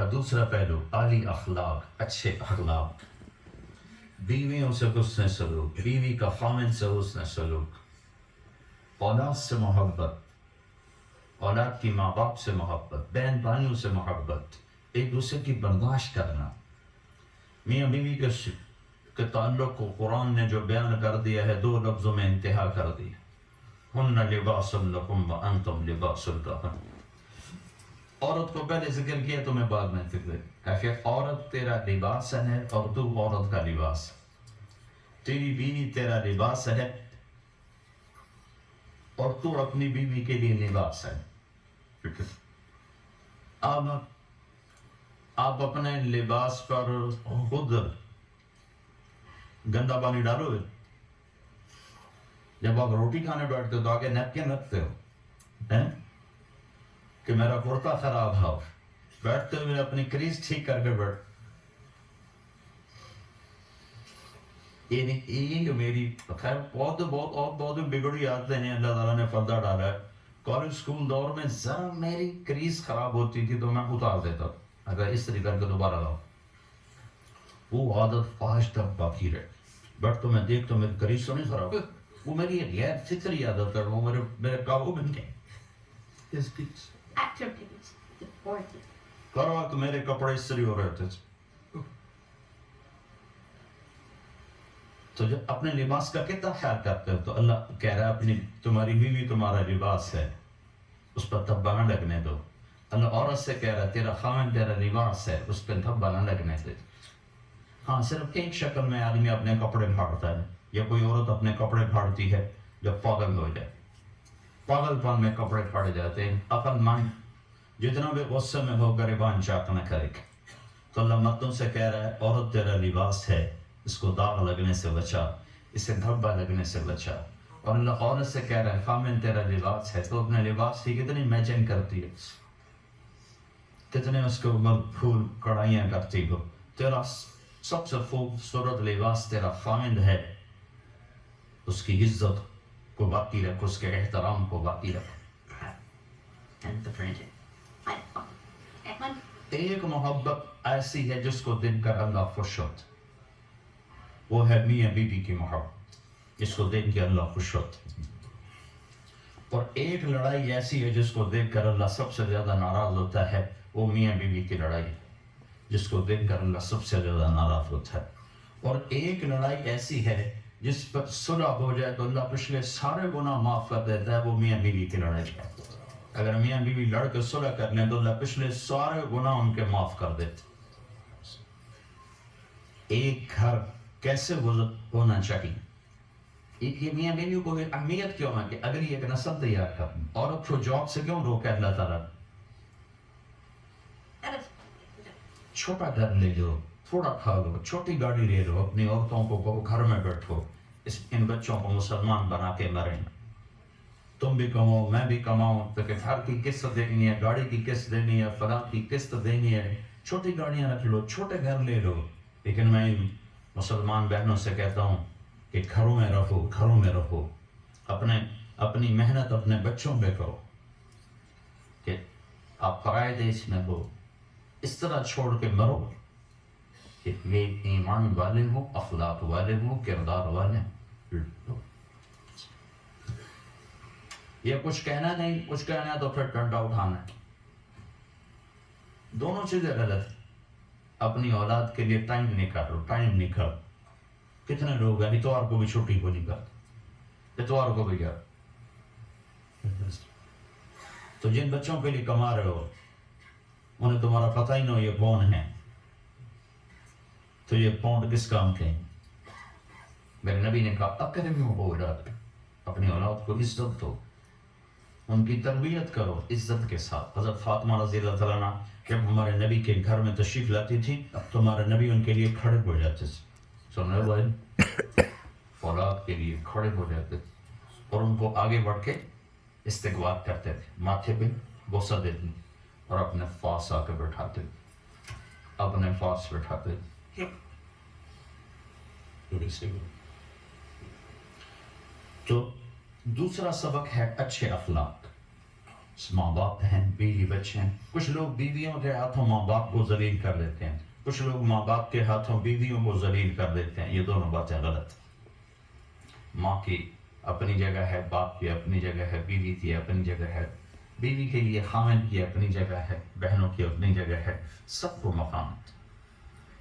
کا دوسرا پہلو عالی اخلاق، اچھے اخلاق، بیویوں سے حسن سلوک، بیوی کا خامن سے حسن سلوک، اولاد سے محبت، اولاد کی ماں باپ سے محبت، بہن بھائیوں سے محبت، ایک دوسرے کی برداشت کرنا۔ میاں بیوی کے تعلق کو قرآن نے جو بیان کر دیا ہے 2 لفظوں میں انتہا کر دی، ہن لباس لکم وانتم لباس لہن۔ عورت کو پہلے ذکر کیا تمہیں بعد میں ذکر ہے کہ عورت تیرا لباس ہے اور تو عورت کا لباس ہے، تیری بیوی تیرا لباس ہے اور تو اپنی بیوی کے لیے لباس ہے۔ اب آپ اپنے لباس پر خود گندا پانی ڈالو گے؟ جب آپ روٹی کھانے بیٹھتے ہو تو آگے نیپکن رکھتے ہو کہ میرا کرتا خراب ہے، بیٹھتے ہوئے اپنی کریز ٹھیک کر کے بیٹھ۔ یہ میری خیر بہت بگڑی عادتیں ہیں اللہ تعالیٰ نے پردہ ڈالا ہے۔ کالج اسکول دور میں ذرا میری کریز خراب ہوتی تھی تو میں اتار دیتا، اگر اس طریقے کر کے دوبارہ لاؤ، وہ عادت آج تک باقی رہے۔ بٹ تو میں دیکھ تو میری کریز تو نہیں خراب، وہ میری غیر فطری عادت ہے، وہ میرے قابو میں نہیں۔ کرو تو میرے کپڑے استری ہو رہے تھے۔ تو جب اپنے لباس کا کتنا خیال کرتے ہو تو اللہ کہہ رہا ہے اپنی تمہاری بیوی تمہارا لباس ہے، اس پر دھبا نہ لگنے دو۔ اللہ عورت سے کہہ رہا ہے تیرا خامن تیرا لباس ہے، اس پہ دھبا نہ لگنے دے۔ ہاں صرف ایک شکل میں آدمی اپنے کپڑے پھاڑتا ہے، یا کوئی عورت اپنے کپڑے پھاڑتی ہے جب پاگل ہو جائے، پاگل پن میں کپڑے پھاڑے جاتے ہیں۔ عقل مند جتنا بھی غصے میں ہو گریبان چاک نہ کرے۔ تو اللہ مردوں سے کہہ رہا ہے عورت تیرا لباس ہے، اس کو داغ لگنے سے بچا، اسے دھبا لگنے سے بچا۔ اور اللہ عورت سے کہہ رہا ہے خامن تیرا لباس ہے، تو اپنے لباس کی کتنی میچنگ کرتی ہے، کتنے اس کے اوپر پھول کڑھائیاں کرتی ہو۔ تیرا سب سے خوبصورت لباس تیرا خامن ہے، اس کی عزت کو باقی رکھ، اس کے احترام کو باقی رکھ۔ ایک محبت ایسی ہے جس کو دیکھ کر اللہ خوش ہوتا، وہ ہے میاں بیوی کی محبت، جس کو دیکھ کے اللہ خوش ہوتا۔ اور ایک لڑائی ایسی ہے جس کو دیکھ کر اللہ سب سے زیادہ ناراض ہوتا ہے، وہ میاں بیوی کی لڑائی ہے، جس کو دیکھ کر اللہ سب سے زیادہ ناراض ہوتا ہے۔ اور ایک لڑائی ایسی ہے جس پر صلح ہو جائے تو اللہ پچھلے سارے گناہ معاف کر دیتا ہے، وہ میاں بیوی کی لڑائی ہے۔ اگر میاں بیوی لڑ کے صلح کر لیں تو اللہ پچھلے سارے گناہ ان کے معاف کر دیتے۔ ایک گھر کیسے ہونا چاہیے، ایک یہ میاں بیوی کو اہمیت کیوں ہے کہ اگر یہ ایک نسل تیار کریں، عورت کو جاب سے کیوں روکے اللہ تعالیٰ؟ چھوٹا گھر لے لو، تھوڑا کھا لو، چھوٹی گاڑی لے لو، اپنی عورتوں کو کہو گھر میں بیٹھو، ان بچوں کو مسلمان بنا کے مریں، تم بھی کماؤ میں بھی کماؤں، تو کہ گھر کی قسط دینی ہے، گاڑی کی قسط دینی ہے، فلاں کی قسط دینی ہے، چھوٹی گاڑیاں رکھ لو، چھوٹے گھر لے لو۔ لیکن میں مسلمان بہنوں سے کہتا ہوں کہ گھروں میں رہو، گھروں میں رہو، اپنی محنت اپنے بچوں پہ کرو، کہ آپ پرائے دیش میں ہو، اس طرح چھوڑ کے مرو کہ یہ ایمان والے ہوں، اخلاق والے ہوں، کردار والے ہوں۔ یہ کچھ کہنا نہیں، کچھ کہنا ہے تو پھر ڈنڈا اٹھانا ہے، دونوں چیزیں غلط ہیں۔ اپنی اولاد کے لیے ٹائم نکالو، ٹائم نکالو۔ کتنے لوگ ہیں اتوار کو بھی چھٹی کو نہیں کرتے، اتوار کو بھی کیا؟ تو جن بچوں کے لیے کما رہے ہو انہیں تمہارا پتہ ہی نہ ہو یہ کون ہے، تو یہ پونڈ کس کام کے ہیں؟ میرے نبی نے کہا اکرموا اولادکم، اپنی اولاد کو عزت دو، ان کی تربیت کرو عزت کے ساتھ۔ حضرت فاطمہ رضی اللہ تعالیٰ عنہ جب ہمارے نبی کے گھر میں تشریف لاتی تھی تو ہمارے نبی ان کے لیے کھڑے ہو جاتے تھے، سننے والے اولاد کے لیے کھڑے ہو جاتے تھے اور ان کو آگے بڑھ کے استقبال کرتے تھے، ماتھے پہ بوسہ دیتے اور اپنے پاس آ کے بٹھاتے، اپنے پاس بٹھاتے۔ تو دوسرا سبق ہے اچھے اخلاق، ماں باپ ہیں، بیوی بچے ہیں. کچھ لوگ بیویوں کے ہاتھوں ماں باپ کو ذلیل کر دیتے ہیں، کچھ لوگ ماں باپ کے ہاتھوں بیویوں کو ذلیل کر دیتے ہیں. یہ دونوں باتیں غلط. ماں کی اپنی جگہ ہے، باپ کی اپنی جگہ ہے، بیوی کی اپنی جگہ ہے. بیوی کے لیے خاوند کی اپنی جگہ ہے، بہنوں کی اپنی جگہ ہے، سب کو مقام.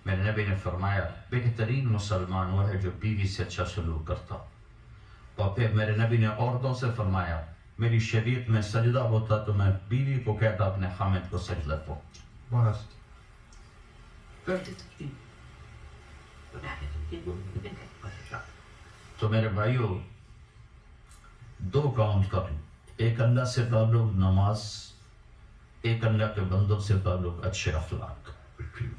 میرے نبی نے فرمایا بہترین مسلمان وہ ہے جو بیوی سے اچھا سلوک کرتا. اور پھر میرے نبی نے عورتوں سے فرمایا میری شریعت میں سجدہ ہوتا تو میں بیوی کو کہتا اپنے خامد کو سجدہ کو. تو میرے بھائیوں، دو کام کرو، ایک اللہ سے تعلق نماز، ایک اللہ کے بندوں سے تعلق اچھے اخلاق،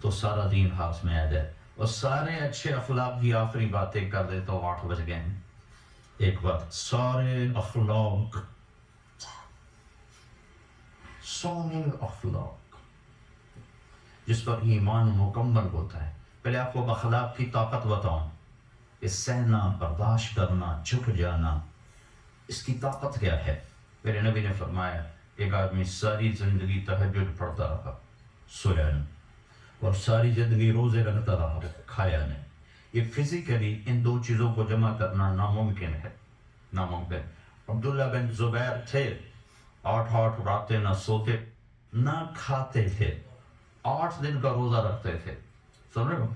تو سارا دین ہاتھ میں آ جائے. اور سارے اچھے اخلاق کی آخری باتیں کر دے تو 8 بج گئے ہیں. ایک بات، سارے اخلاق جس پر ایمان مکمل ہوتا ہے. پہلے آپ کو اخلاق کی طاقت بتاؤں. اس سہنا، برداشت کرنا، جھک جانا، اس کی طاقت کیا ہے. میرے نبی نے فرمایا ایک آدمی ساری زندگی تہجد پڑھتا رہا، سویا نہیں، اور ساری زندگی روزے رکھتا رہا، کھایا نہیں. یہ فزیکلی ان دو چیزوں کو جمع کرنا ناممکن ہے، ناممکن. عبداللہ بن زبیر تھے، 8 راتیں نہ سوتے نہ کھاتے تھے، 8 دن کا روزہ رکھتے تھے. سن رہے ہو؟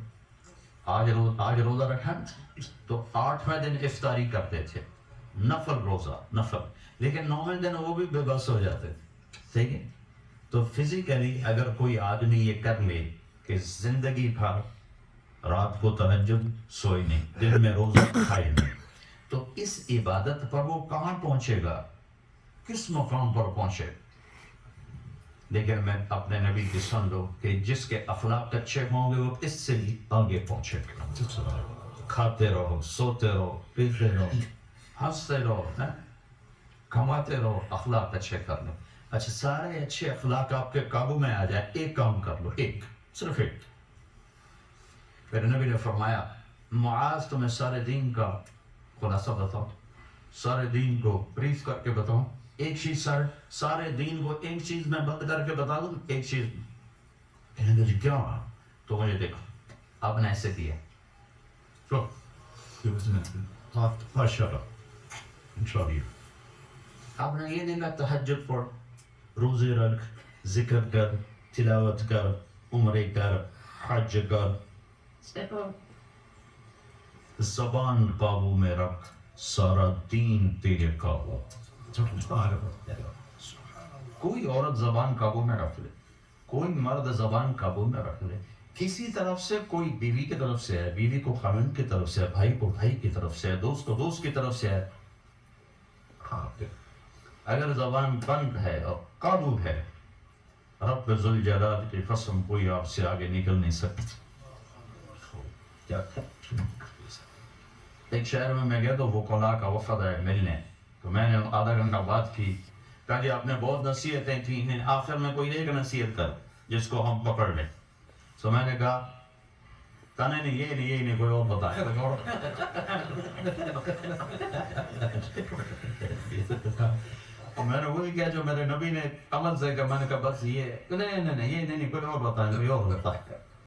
آج روزہ رکھا تو 8ویں دن افطاری کرتے تھے، نفل روزہ، نفل. لیکن 9ویں دن وہ بھی بے بس ہو جاتے تھے. ٹھیک ہے؟ تو فزیکلی اگر کوئی آدمی یہ کر لے کہ زندگی بھر رات کو تہجد سوئی نہیں، دن میں روزہ کھائے نہیں، تو اس عبادت پر وہ کہاں پہنچے گا، کس مقام پر پہنچے. لیکن میں اپنے نبی کی سن لو کہ جس کے اخلاق اچھے ہوں گے وہ اس سے بھی آگے پہنچے گا. کھاتے رہو، سوتے رہو، پیتے رہو، ہنستے رہو، کماتے رہو، اخلاق اچھے کر لو. اچھا، سارے اچھے اخلاق آپ کے قابو میں آ جائیں، ایک کام کر لو، ایک، صرف ایک. میرے نبی نے فرمایا معاذ تمہیں سارے دین کا خلاصہ بتاؤ، سارے دین کو بریف کر کے بتاؤں. ایک چیز سارے دین کو ایک چیز میں بند کر کے بتا دوں، ایک چیز. کہنے لگے کیا؟ تو مجھے دیکھو، آپ نے ایسے کیا. آپ نے یہ دیکھا تہجد پڑھ، روزے رکھ، ذکر کر، تلاوت کر، عمرے کر، حج کر، زبان قابو میں رکھ، سارا دین تیرے قابو. کوئی عورت زبان قابو میں رکھ لے، کوئی مرد زبان قابو میں رکھ لے. کسی طرف سے، کوئی بیوی کی طرف سے ہے، بیوی کو خاوند کی طرف سے ہے، بھائی کو بھائی کی طرف سے ہے، دوست کو دوست کی طرف سے ہے. اگر زبان بند ہے اور قابو ہے، رب ذوالجلال کی قسم کوئی آپ سے آگے نکل نہیں سکتی. ایک شہر میں گیا تو وکلاء کا وفد ہے ملنے، تو میں نے آدھا گھنٹہ بات کی. کہا جی آپ نے بہت نصیحتیں کی، آخر میں کوئی ایک نصیحت کر جس کو ہم پکڑ لیں. تو میں نے کہا نہیں، یہ نہیں، کوئی اور بتائے. میں نے وہی کیا جو میرے نبی نے عمل سے کہا. میں نے کہا بس یہ نہیں، کوئی اور بتائے، کوئی اور بتائے.